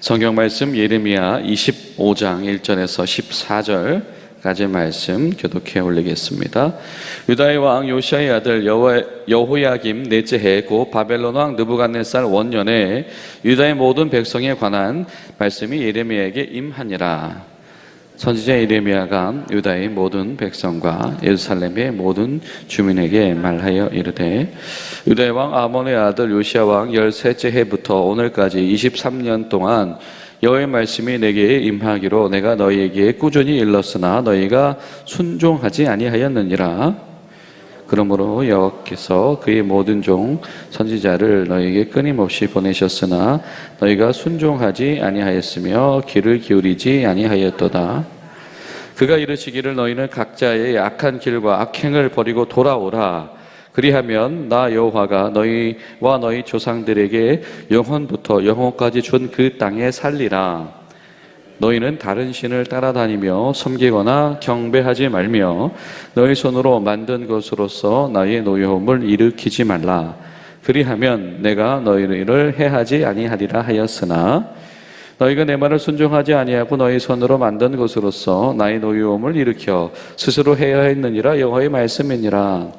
성경 말씀 예레미야 25장 1절에서 14절까지 말씀 교독해 올리겠습니다. 유다의 왕 요시야의 아들 여호야김 넷째 해 곧 바벨론 왕 느부갓네살 원년에 유다의 모든 백성에 관한 말씀이 예레미야에게 임하니라. 선지자 예레미야가 유다의 모든 백성과 예루살렘의 모든 주민에게 말하여 이르되, 유다의 왕 아몬의 아들 요시야 왕 13째 해부터 오늘까지 23년 동안 여호와의 말씀이 내게 임하기로 내가 너희에게 꾸준히 일렀으나 너희가 순종하지 아니하였느니라. 그러므로 여호와께서 그의 모든 종 선지자를 너희에게 끊임없이 보내셨으나 너희가 순종하지 아니하였으며 귀를 기울이지 아니하였도다. 그가 이르시기를 너희는 각자의 악한 길과 악행을 버리고 돌아오라. 그리하면 나 여호와가 너희와 너희 조상들에게 영원부터 영원까지 준 그 땅에 살리라. 너희는 다른 신을 따라다니며 섬기거나 경배하지 말며 너희 손으로 만든 것으로서 나의 노여움을 일으키지 말라. 그리하면 내가 너희를 해하지 아니하리라 하였으나 너희가 내 말을 순종하지 아니하고 너희 손으로 만든 것으로서 나의 노여움을 일으켜 스스로 해야 했느니라. 여호와의 말씀이니라.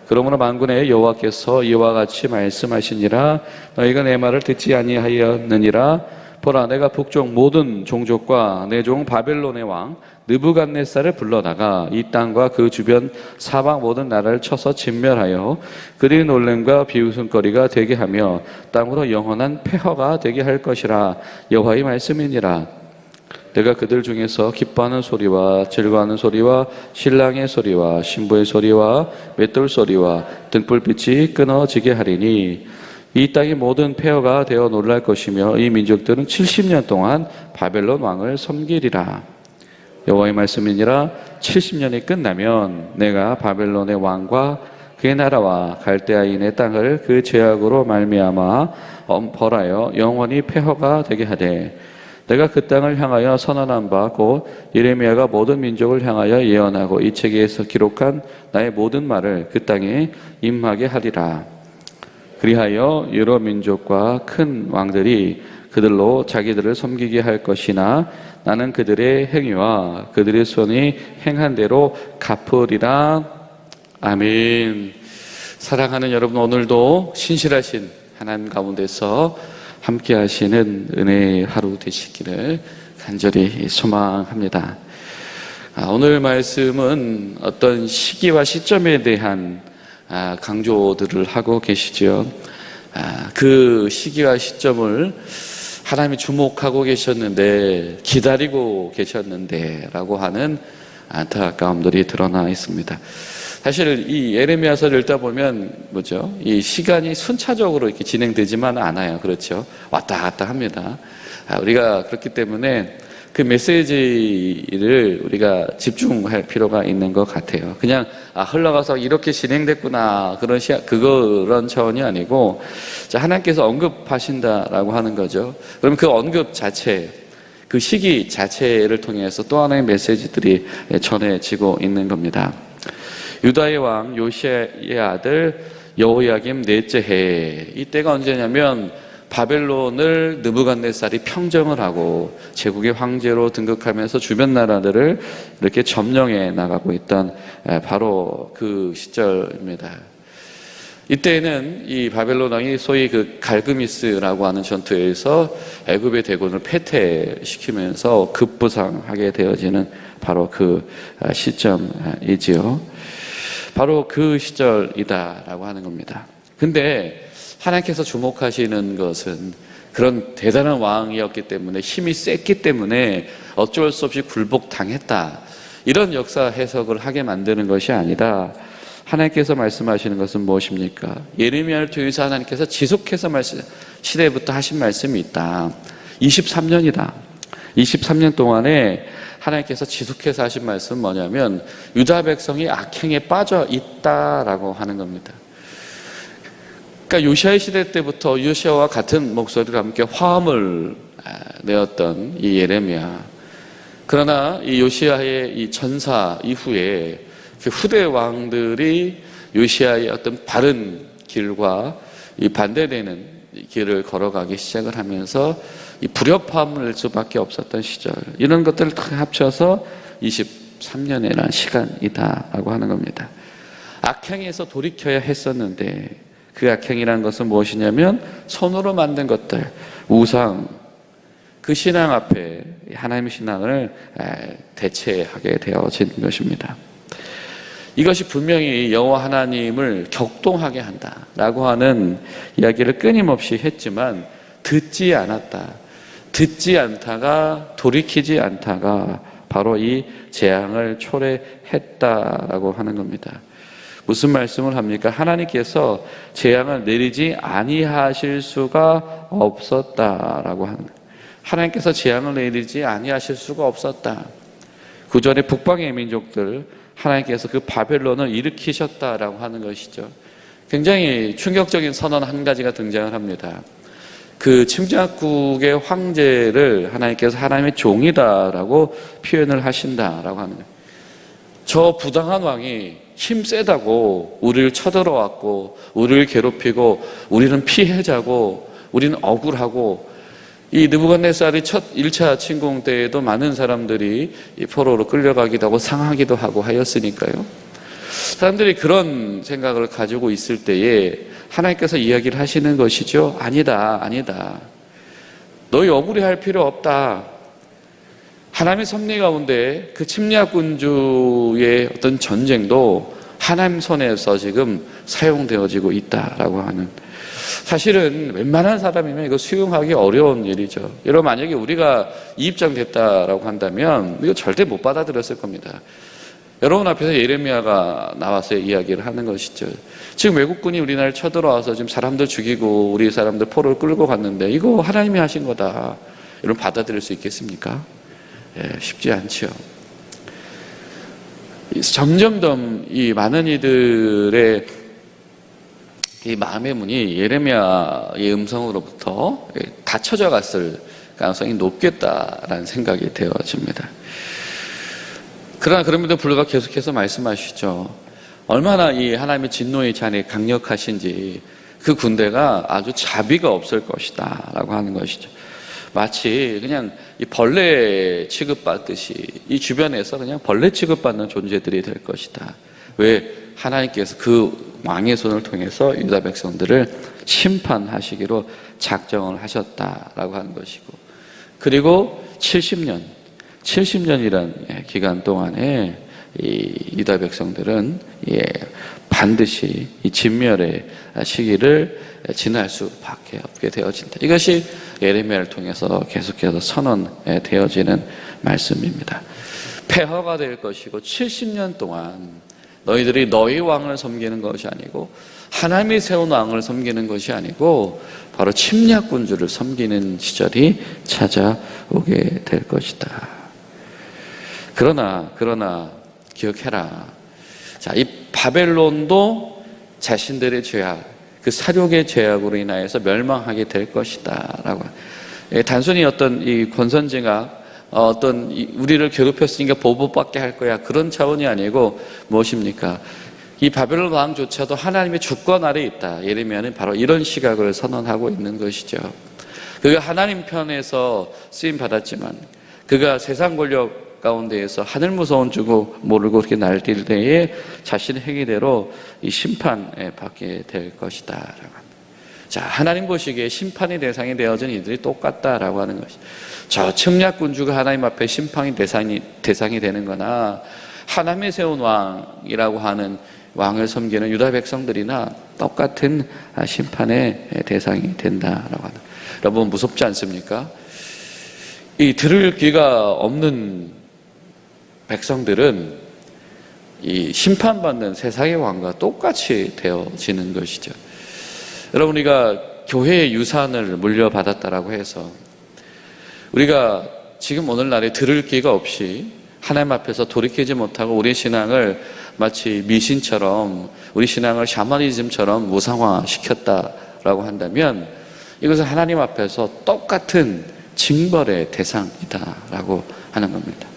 그러므로 만군의 여호와께서 이와 같이 말씀하시니라. 너희가 내 말을 듣지 아니하였느니라. 보라, 내가 북쪽 모든 종족과 내 종 바벨론의 왕 느부갓네살을 불러다가 이 땅과 그 주변 사방 모든 나라를 쳐서 진멸하여 그들의 놀램과 비웃음거리가 되게 하며 땅으로 영원한 폐허가 되게 할 것이라. 여호와의 말씀이니라. 내가 그들 중에서 기뻐하는 소리와 즐거워하는 소리와 신랑의 소리와 신부의 소리와 맷돌 소리와 등불빛이 끊어지게 하리니 이 땅의 모든 폐허가 되어 놀랄 것이며 이 민족들은 70년 동안 바벨론 왕을 섬기리라. 여호와의 말씀이니라. 70년이 끝나면 내가 바벨론의 왕과 그의 나라와 갈대아인의 땅을 그 죄악으로 말미암아 벌하여 영원히 폐허가 되게 하되 내가 그 땅을 향하여 선언한 바 곧 예레미야가 모든 민족을 향하여 예언하고 이 책에서 기록한 나의 모든 말을 그 땅에 임하게 하리라. 그리하여 여러 민족과 큰 왕들이 그들로 자기들을 섬기게 할 것이나 나는 그들의 행위와 그들의 손이 행한 대로 갚으리라. 아멘. 사랑하는 여러분, 오늘도 신실하신 하나님 가운데서 함께 하시는 은혜의 하루 되시기를 간절히 소망합니다. 오늘 말씀은 어떤 시기와 시점에 대한 강조들을 하고 계시죠. 그 시기와 시점을 하나님이 주목하고 계셨는데, 기다리고 계셨는데 라고 하는 안타까움들이 드러나 있습니다. 사실 이 예레미야서를 읽다 보면 이 시간이 순차적으로 이렇게 진행되지만 않아요. 그렇죠? 왔다 갔다 합니다. 우리가 그렇기 때문에 그 메시지를 우리가 집중할 필요가 있는 것 같아요. 그냥 흘러가서 이렇게 진행됐구나 그런 차원이 아니고, 하나님께서 언급하신다라고 하는 거죠. 그럼 그 언급 자체, 그 시기 자체를 통해서 또 하나의 메시지들이 전해지고 있는 겁니다. 유다의 왕 요시야의 아들 여호야김 넷째 해, 이때가 언제냐면 바벨론을 느부갓네살이 평정을 하고 제국의 황제로 등극하면서 주변 나라들을 이렇게 점령해 나가고 있던 바로 그 시절입니다. 이때는 이 바벨론 왕이 소위 그 갈그미스라고 하는 전투에서 애굽의 대군을 패퇴시키면서 급부상하게 되어지는 바로 그 시점이지요. 바로 그 시절이다라고 하는 겁니다. 근데 하나님께서 주목하시는 것은 그런 대단한 왕이었기 때문에, 힘이 셌기 때문에 어쩔 수 없이 굴복당했다, 이런 역사 해석을 하게 만드는 것이 아니라, 하나님께서 말씀하시는 것은 무엇입니까? 예레미야를 통해서 하나님께서 지속해서 시대부터 하신 말씀이 있다. 23년이다. 23년 동안에 하나님께서 지속해서 하신 말씀은 뭐냐면 유다 백성이 악행에 빠져 있다라고 하는 겁니다. 그러니까 요시야 시대 때부터 요시야와 같은 목소리로 함께 화음을 내었던 이 예레미야, 그러나 이 요시야의 이 전사 이후에 그 후대 왕들이 요시야의 어떤 바른 길과 이 반대되는 길을 걸어가기 시작을 하면서 이 불협화음을 낼 수밖에 없었던 시절, 이런 것들을 다 합쳐서 23년이라는 시간이다라고 하는 겁니다. 악행에서 돌이켜야 했었는데 그 악행이라는 것은 무엇이냐면 손으로 만든 것들, 우상, 그 신앙 앞에 하나님의 신앙을 대체하게 되어진 것입니다. 이것이 분명히 여호와 하나님을 격동하게 한다라고 하는 이야기를 끊임없이 했지만 듣지 않았다. 듣지 않다가, 돌이키지 않다가 바로 이 재앙을 초래했다라고 하는 겁니다. 무슨 말씀을 합니까? 하나님께서 재앙을 내리지 아니하실 수가 없었다라고 하는 거예요. 하나님께서 재앙을 내리지 아니하실 수가 없었다. 구전의 북방의 민족들, 하나님께서 그 바벨론을 일으키셨다라고 하는 것이죠. 굉장히 충격적인 선언 한 가지가 등장을 합니다. 그 침략국의 황제를 하나님께서 하나님의 종이다라고 표현을 하신다라고 하는 거예요. 저 부당한 왕이 힘세다고 우리를 쳐들어왔고, 우리를 괴롭히고, 우리는 피해자고, 우리는 억울하고, 이 느부갓네살이 첫 1차 침공 때에도 많은 사람들이 이 포로로 끌려가기도 하고 상하기도 하고 하였으니까요. 사람들이 그런 생각을 가지고 있을 때에 하나님께서 이야기를 하시는 것이죠. 아니다, 아니다. 너희 억울해할 필요 없다. 하나님의 섭리 가운데 그 침략군주의 어떤 전쟁도 하나님 손에서 지금 사용되어지고 있다라고 하는, 사실은 웬만한 사람이면 이거 수용하기 어려운 일이죠. 여러분, 만약에 우리가 이 입장 됐다라고 한다면 이거 절대 못 받아들였을 겁니다. 여러분 앞에서 예레미야가 나와서 이야기를 하는 것이죠. 지금 외국군이 우리나라를 쳐들어와서 지금 사람들 죽이고 우리 사람들 포로를 끌고 갔는데 이거 하나님이 하신 거다. 여러분 받아들일 수 있겠습니까? 쉽지 않죠. 점점점 이 많은 이들의 이 마음의 문이 예레미야의 음성으로부터 닫혀져 갔을 가능성이 높겠다라는 생각이 되어집니다. 그러나 그럼에도 불구하고 계속해서 말씀하시죠. 얼마나 이 하나님의 진노의 잔이 강력하신지, 그 군대가 아주 자비가 없을 것이다 라고 하는 것이죠. 마치 그냥 이 벌레 취급받듯이 이 주변에서 그냥 벌레 취급받는 존재들이 될 것이다. 왜? 하나님께서 그 왕의 손을 통해서 유다 백성들을 심판하시기로 작정을 하셨다라고 하는 것이고, 그리고 70년이란 기간 동안에 이 유다 백성들은 반드시 이 진멸의 시기를 지날 수밖에 없게 되어진다. 이것이 예레미야를 통해서 계속해서 선언되어지는 말씀입니다. 폐허가 될 것이고 70년 동안 너희들이 너희 왕을 섬기는 것이 아니고 하나님이 세운 왕을 섬기는 것이 아니고 바로 침략군주를 섬기는 시절이 찾아오게 될 것이다. 그러나 기억해라. 자, 이 바벨론도 자신들의 죄악, 그 사륙의 죄악으로 인하여서 멸망하게 될 것이다 라고. 단순히 어떤 이 권선징악, 어떤 우리를 괴롭혔으니까 보복받게 할 거야, 그런 차원이 아니고 무엇입니까? 이 바벨론 왕조차도 하나님의 주권 아래 있다. 예레미야는 바로 이런 시각을 선언하고 있는 것이죠. 그가 하나님 편에서 쓰임 받았지만 그가 세상 권력 가운데에서 하늘 무서운 줄 모르고 그렇게 날뛸 때에 자신의 행위대로 이 심판에 받게 될 것이다. 자, 하나님 보시기에 심판의 대상이 되어진 이들이 똑같다라고 하는 것이, 저 침략군주가 하나님 앞에 심판의 대상이 되는 거나 하나님이 세운 왕이라고 하는 왕을 섬기는 유다 백성들이나 똑같은 심판의 대상이 된다라고 하는. 여러분, 무섭지 않습니까? 이 들을 귀가 없는 백성들은 이 심판받는 세상의 왕과 똑같이 되어지는 것이죠. 여러분, 우리가 교회의 유산을 물려받았다라고 해서 우리가 지금 오늘날에 들을 귀가 없이 하나님 앞에서 돌이키지 못하고 우리 신앙을 마치 미신처럼, 우리 신앙을 샤머니즘처럼 무상화시켰다라고 한다면 이것은 하나님 앞에서 똑같은 징벌의 대상이다라고 하는 겁니다.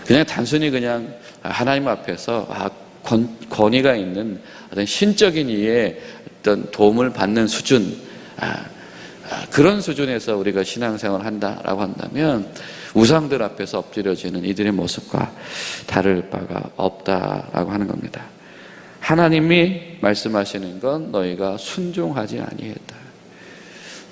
그냥 단순히 그냥 하나님 앞에서 권위가 있는 어떤 신적인 이의 어떤 도움을 받는 수준, 그런 수준에서 우리가 신앙생활을 한다라고 한다면 우상들 앞에서 엎드려지는 이들의 모습과 다를 바가 없다라고 하는 겁니다. 하나님이 말씀하시는 건 너희가 순종하지 아니했다.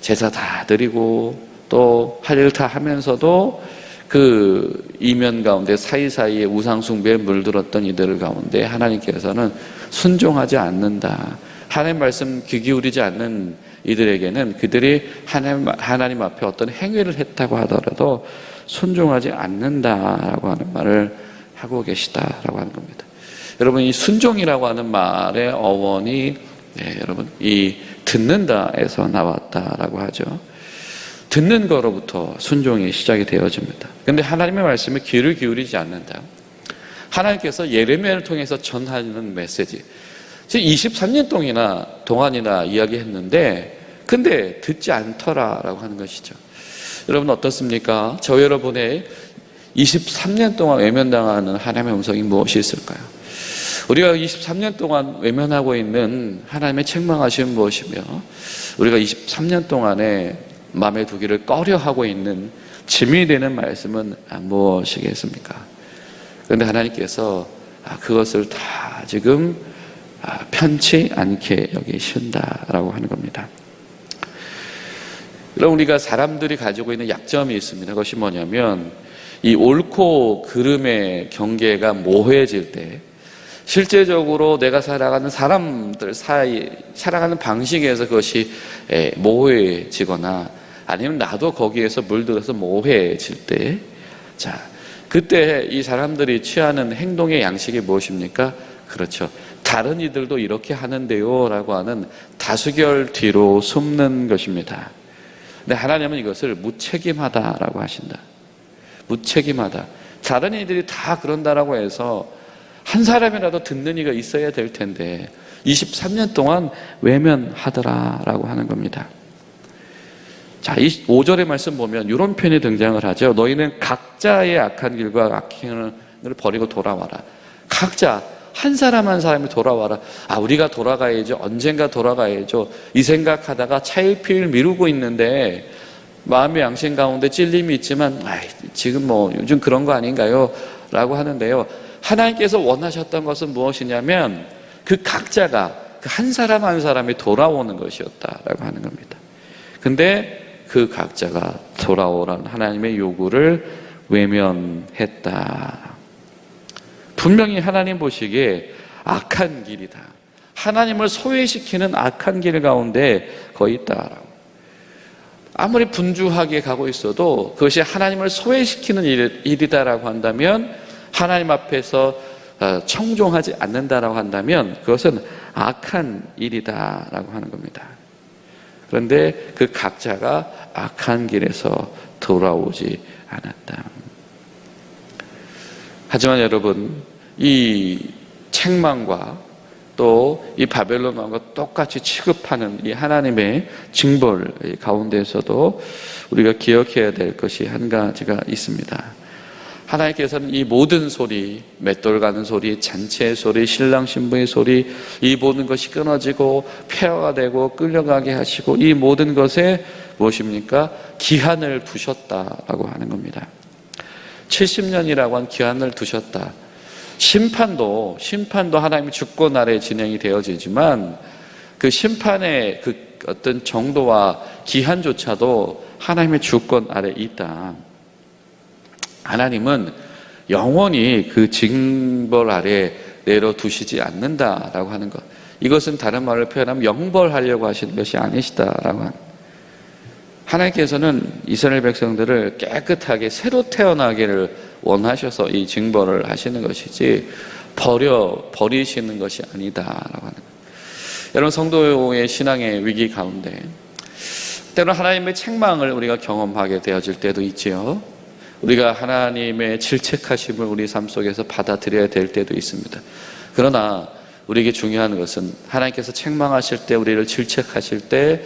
제사 다 드리고 또 할 일 다 하면서도 그 이면 가운데 사이사이에 우상 숭배에 물들었던 이들 가운데 하나님께서는 순종하지 않는다. 하나님 말씀 귀 기울이지 않는 이들에게는 그들이 하나님 앞에 어떤 행위를 했다고 하더라도 순종하지 않는다라고 하는 말을 하고 계시다라고 하는 겁니다. 여러분, 이 순종이라고 하는 말의 어원이 여러분 이 듣는다에서 나왔다라고 하죠. 듣는 거로부터 순종이 시작이 되어집니다. 그런데 하나님의 말씀에 귀를 기울이지 않는다. 하나님께서 예레미야를 통해서 전하는 메시지, 23년 동안이나 이야기했는데 근데 듣지 않더라라고 하는 것이죠. 여러분 어떻습니까? 저 여러분의 23년 동안 외면당하는 하나님의 음성이 무엇이 있을까요? 우리가 23년 동안 외면하고 있는 하나님의 책망하심은 무엇이며 우리가 23년 동안에 마음에 두기를 꺼려하고 있는 짐이 되는 말씀은 무엇이겠습니까? 그런데 하나님께서 그것을 다 지금 편치 않게 여기신다라고 하는 겁니다. 여러분, 우리가 사람들이 가지고 있는 약점이 있습니다. 그것이 뭐냐면 이 옳고 그름의 경계가 모호해질 때 실제적으로 내가 살아가는 사람들 사이 살아가는 방식에서 그것이 모호해지거나 아니면 나도 거기에서 물들어서 모호해질 때, 그때 이 사람들이 취하는 행동의 양식이 무엇입니까? 그렇죠. 다른 이들도 이렇게 하는데요 라고 하는 다수결 뒤로 숨는 것입니다. 근데 하나님은 이것을 무책임하다라고 하신다. 무책임하다. 다른 이들이 다 그런다라고 해서 한 사람이라도 듣는 이가 있어야 될 텐데 23년 동안 외면하더라라고 하는 겁니다. 이 5절의 말씀 보면 이런 표현이 등장을 하죠. 너희는 각자의 악한 길과 악행을 버리고 돌아와라. 각자 한 사람 한 사람이 돌아와라. 우리가 돌아가야죠. 언젠가 돌아가야죠. 이 생각하다가 차일피일 미루고 있는데 마음의 양심 가운데 찔림이 있지만 지금 요즘 그런 거 아닌가요? 라고 하는데요. 하나님께서 원하셨던 것은 무엇이냐면 그 각자가 그 한 사람 한 사람이 돌아오는 것이었다라고 하는 겁니다. 근데 그 각자가 돌아오라는 하나님의 요구를 외면했다. 분명히 하나님 보시기에 악한 길이다. 하나님을 소외시키는 악한 길 가운데 거의 있다라고. 아무리 분주하게 가고 있어도 그것이 하나님을 소외시키는 일이다라고 한다면, 하나님 앞에서 청종하지 않는다라고 한다면 그것은 악한 일이다라고 하는 겁니다. 그런데 그 각자가 악한 길에서 돌아오지 않았다. 하지만 여러분, 이 책망과 또 이 바벨론 왕과 똑같이 취급하는 이 하나님의 징벌 가운데에서도 우리가 기억해야 될 것이 한 가지가 있습니다. 하나님께서는 이 모든 소리, 맷돌 가는 소리, 잔치의 소리, 신랑 신부의 소리, 이 모든 것이 끊어지고 폐허가 되고 끌려가게 하시고 이 모든 것에 무엇입니까? 기한을 두셨다라고 하는 겁니다. 70년이라고 한 기한을 두셨다. 심판도 하나님의 주권 아래 진행이 되어지지만 그 심판의 그 어떤 정도와 기한조차도 하나님의 주권 아래 있다. 하나님은 영원히 그 징벌 아래 내려두시지 않는다라고 하는 것. 이것은 다른 말로 표현하면 영벌하려고 하시는 것이 아니시다라고 하는. 하나님께서는 이스라엘 백성들을 깨끗하게 새로 태어나기를 원하셔서 이 징벌을 하시는 것이지 버리시는 것이 아니다라고 하는 거예요. 여러분, 성도의 신앙의 위기 가운데 때로 하나님의 책망을 우리가 경험하게 되어질 때도 있지요. 우리가 하나님의 질책하심을 우리 삶 속에서 받아들여야 될 때도 있습니다. 그러나 우리에게 중요한 것은 하나님께서 책망하실 때, 우리를 질책하실 때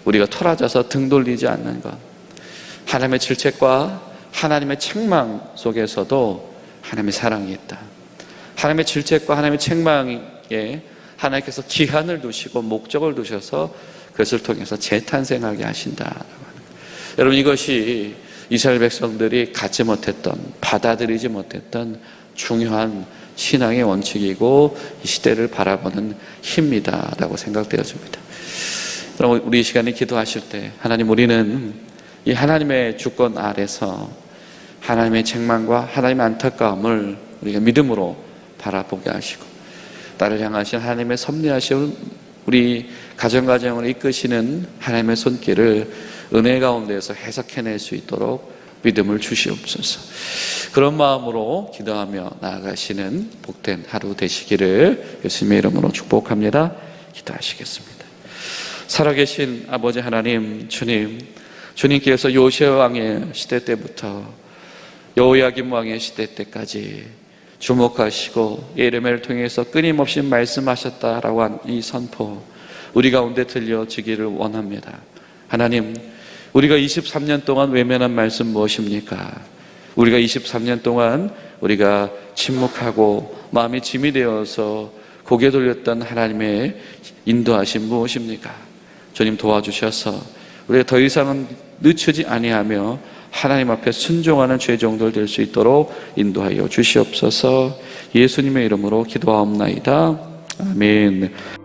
우리가 토라져서 등 돌리지 않는 것. 하나님의 질책과 하나님의 책망 속에서도 하나님의 사랑이 있다. 하나님의 질책과 하나님의 책망에 하나님께서 기한을 두시고 목적을 두셔서 그것을 통해서 재탄생하게 하신다. 여러분, 이것이 이스라엘 백성들이 갖지 못했던, 받아들이지 못했던 중요한 신앙의 원칙이고 이 시대를 바라보는 힘이다라고 생각되어집니다. 여러분, 우리 이 시간에 기도하실 때 하나님, 우리는 이 하나님의 주권 아래서 하나님의 책망과 하나님의 안타까움을 우리가 믿음으로 바라보게 하시고 나를 향하신 하나님의 섭리하신 우리 가정을 이끄시는 하나님의 손길을 은혜 가운데에서 해석해낼 수 있도록 믿음을 주시옵소서. 그런 마음으로 기도하며 나아가시는 복된 하루 되시기를 예수님의 이름으로 축복합니다. 기도하시겠습니다. 살아계신 아버지 하나님, 주님께서 요시아 왕의 시대 때부터 여호야김 왕의 시대 때까지 주목하시고 예레미야를 통해서 끊임없이 말씀하셨다라고 한 이 선포, 우리 가운데 들려지기를 원합니다. 하나님, 우리가 23년 동안 외면한 말씀 무엇입니까? 우리가 23년 동안 우리가 침묵하고 마음이 짐이 되어서 고개 돌렸던 하나님의 인도하심 무엇입니까? 주님, 도와주셔서 우리가 더 이상은 늦추지 아니하며 하나님 앞에 순종하는 죄종들 될 수 있도록 인도하여 주시옵소서. 예수님의 이름으로 기도하옵나이다. 아멘.